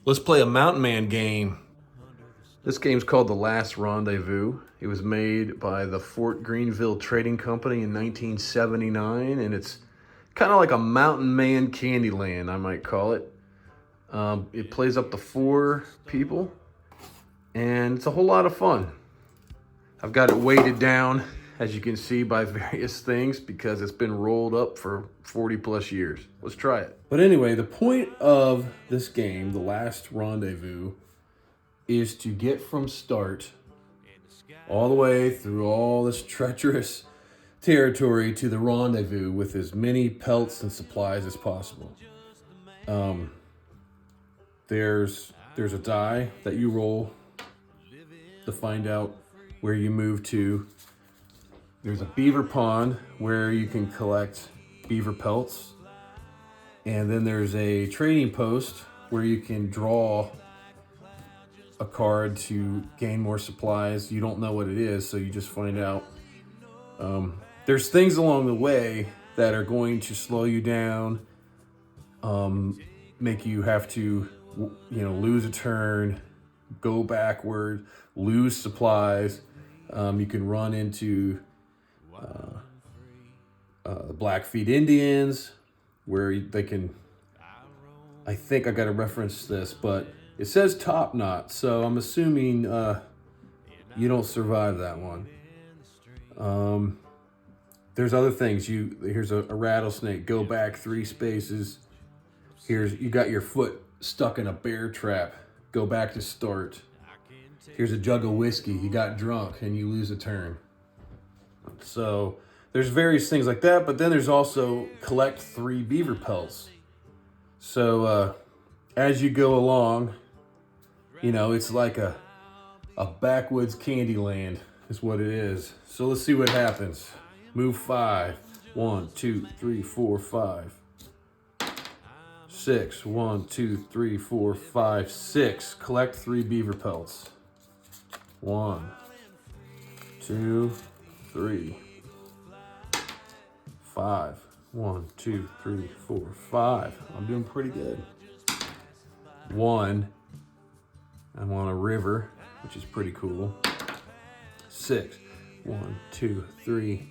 Let's play a Mountain Man game. This game's called The Last Rendezvous. It was made by the Fort Greenville Trading Company in 1979, and it's kind of like a Mountain Man Candyland, I might call it. It plays up to 4 people, and it's a whole lot of fun. I've got it weighted down, as you can see, by various things because it's been rolled up for 40 plus years. Let's try it. But anyway, the point of this game, The Last Rendezvous, is to get from start all the way through all this treacherous territory to the rendezvous with as many pelts and supplies as possible. There's a die that you roll to find out where you move to. There's a beaver pond where you can collect beaver pelts. And then there's a trading post where you can draw a card to gain more supplies. You don't know what it is, so you just find out. There's things along the way that are going to slow you down, make you have to, lose a turn, go backward, lose supplies. You can run into the Blackfeet Indians, where they can, I think I got to reference this, but it says top knot, so I'm assuming you don't survive that one. There's other things. Here's a rattlesnake. Go back 3 spaces. You got your foot stuck in a bear trap. Go back to start. Here's a jug of whiskey. You got drunk and you lose a turn. So there's various things like that, but then there's also collect 3 beaver pelts. So as you go along, it's like a backwoods candy land is what it is. So let's see what happens. Move 5. 1, 2, 3, 4, 5. 6. 1, 2, 3, 4, 5, 6. Collect 3 beaver pelts. 1, 2, 3, 5. 1, 2, 3, 4, 5. I'm doing pretty good. 1. I'm on a river, which is pretty cool. 6. 1, 2, 3,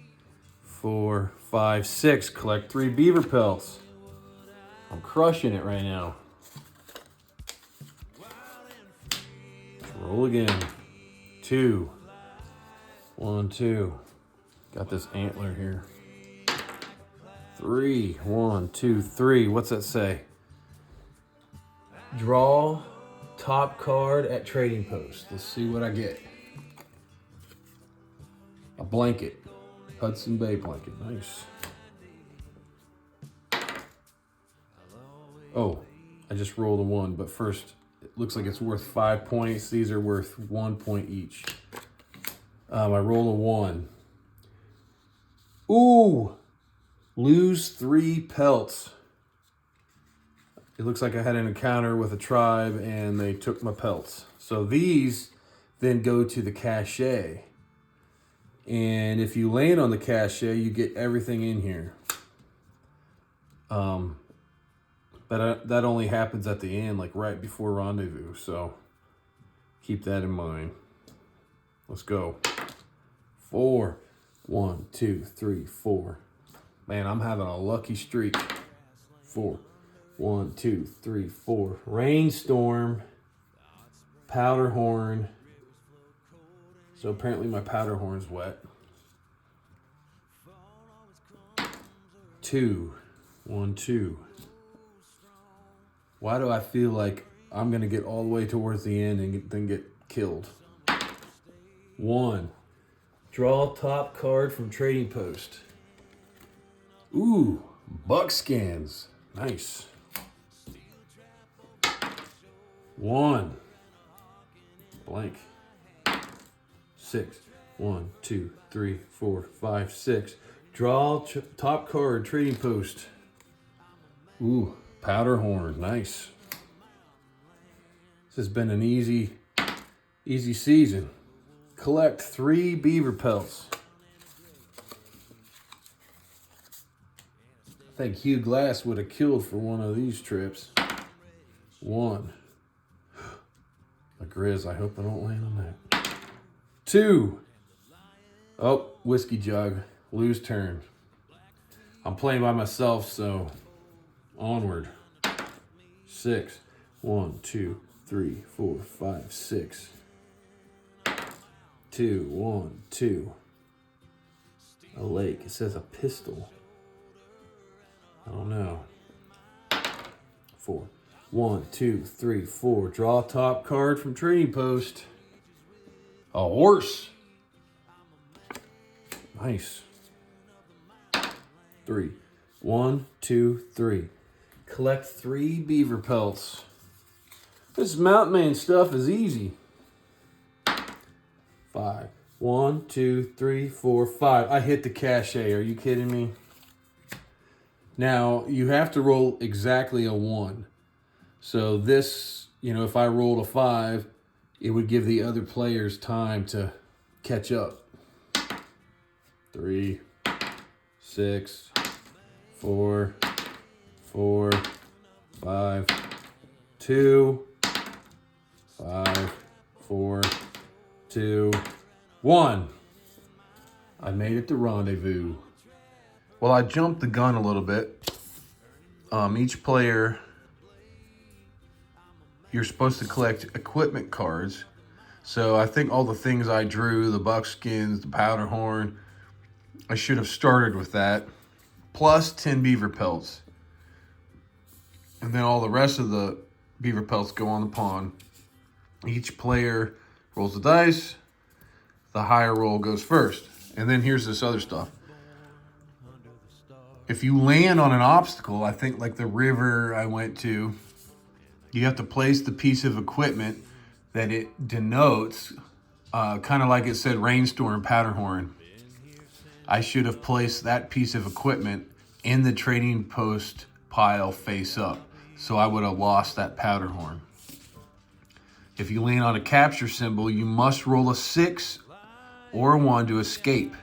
4, 5, 6. Collect 3 beaver pelts. I'm crushing it right now. Let's roll again. 2. 1, 2. Got this antler here. 3. 1, 2, 3. What's that say? Draw top card at trading post. Let's see what I get. A blanket. Hudson Bay blanket. Nice. Oh, I just rolled a 1, but first, it looks like it's worth 5 points. These are worth 1 point each. I roll a 1. Ooh! Lose 3 pelts. It looks like I had an encounter with a tribe and they took my pelts. So these then go to the cache. And if you land on the cache, you get everything in here. But that only happens at the end, like right before rendezvous. So keep that in mind. Let's go. 4. 1, 2, 3, 4. Man, I'm having a lucky streak. 4. 1, 2, 3, 4. Rainstorm. Powder horn. So apparently my powder horn's wet. 2. 1, 2. Why do I feel like I'm going to get all the way towards the end and then get killed? 1. Draw top card from trading post. Ooh, buckskins. Nice. 1. Blank. 6. 1, 2, 3, 4, 5, 6. Draw top card, trading post. Ooh, powder horn. Nice. This has been an easy season. Collect 3 beaver pelts. I think Hugh Glass would have killed for one of these trips. 1, Grizz. I hope I don't land on that. 2. Oh, whiskey jug. Lose turn. I'm playing by myself, so onward. 6. 1, 2, 3, 4, 5, 6. 2, 1, 2. A lake. It says a pistol. I don't know. 4. 1, 2, 3, 4. Draw top card from trading post. A horse. Nice. 3. 1, 2, 3. Collect 3 beaver pelts. This Mountain Man stuff is easy. 5. 1, 2, 3, 4, 5. I hit the cachet. Are you kidding me? Now, you have to roll exactly a 1. So this, if I rolled a 5, it would give the other players time to catch up. 3, 6, 4, 4, 5, 2, 5, 4, 2, 1. I made it to Rendezvous. Well, I jumped the gun a little bit. Each player, you're supposed to collect equipment cards. So I think all the things I drew, the buckskins, the powder horn, I should have started with that. Plus 10 beaver pelts. And then all the rest of the beaver pelts go on the pond. Each player rolls the dice. The higher roll goes first. And then here's this other stuff. If you land on an obstacle, I think like the river I went to, you have to place the piece of equipment that it denotes, kind of like it said rainstorm powder horn. I should have placed that piece of equipment in the trading post pile face up. So I would have lost that powder horn. If you land on a capture symbol, you must roll a 6 or a 1 to escape.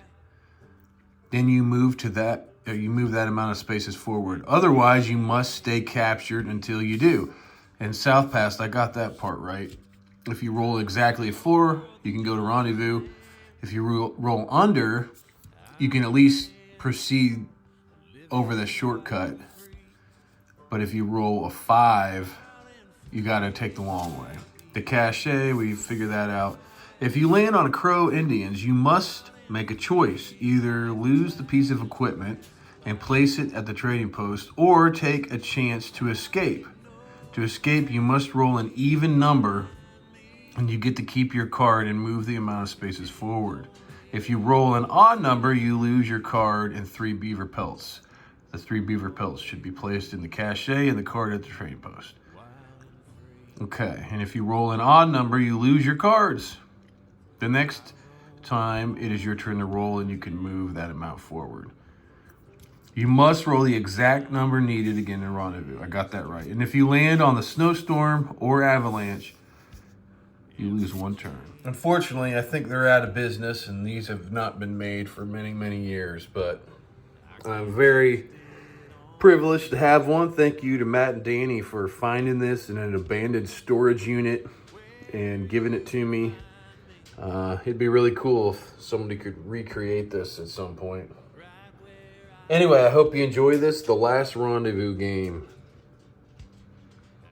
Then you move that amount of spaces forward. Otherwise, you must stay captured until you do. In South Pass, I got that part right. If you roll exactly a 4, you can go to Rendezvous. If you roll under, you can at least proceed over the shortcut. But if you roll a 5, you got to take the long way. The cachet, we figured that out. If you land on Crow Indians, you must make a choice. Either lose the piece of equipment and place it at the trading post, or take a chance to escape. To escape, you must roll an even number, and you get to keep your card and move the amount of spaces forward. If you roll an odd number, you lose your card and 3 beaver pelts. The 3 beaver pelts should be placed in the cachet and the card at the trading post. Okay, and if you roll an odd number, you lose your cards. The next time, it is your turn to roll, and you can move that amount forward. You must roll the exact number needed again in Rendezvous. I got that right. And if you land on the snowstorm or avalanche, you lose 1 turn. Unfortunately, I think they're out of business, and these have not been made for many, many years. But I'm very privileged to have one. Thank you to Matt and Danny for finding this in an abandoned storage unit and giving it to me. It'd be really cool if somebody could recreate this at some point. Anyway, I hope you enjoy this, the last Rendezvous game.